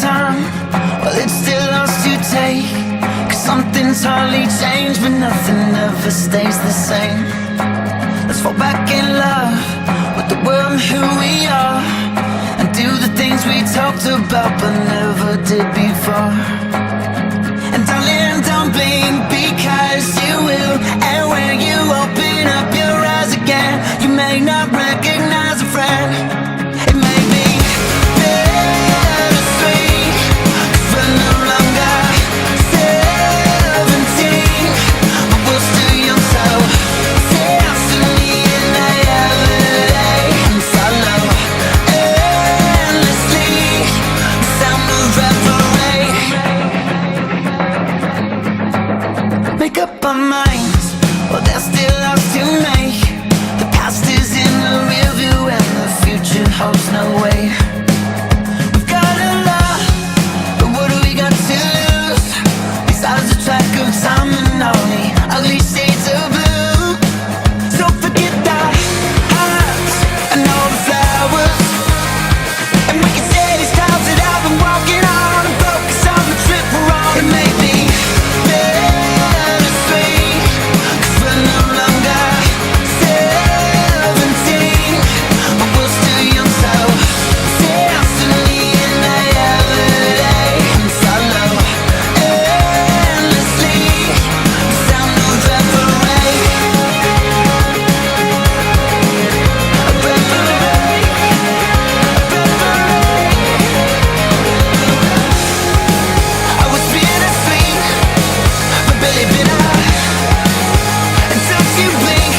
time, well, it's still ours to take. 'Cause something's hardly changed, but nothing ever stays the same. Let's fall back in love with the world and who we are, and do the things we talked about but never did before. And darling, don't blink, because you will. And when you open up your eyes again, you may not recognize a friend. It may be bittersweet, 'cause we're no longer 17, but we're still young, so dance to me in the LA and follow endlessly the sound of reverie. Make up our minds, well, there's still ours to make. The past is in the rear view and the future holds no way. We've got a lot, but what do we got to lose? Besides the track of time and all the ugly shades of blue. So forget that heart and all the flowers, and we can say these times that I've been walking on, and focus on the trip we're on. It may be bittersweet, 'cause we're no longer 17, but we're still young, so dance to me in the LA and follow endlessly the sound of reverie. I was bittersweet, but barely bitter. And don't you blink,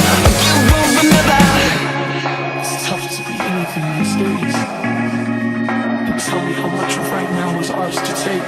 or you won't remember. It's tough to be anything these days. But tell me how much of right now is ours to take.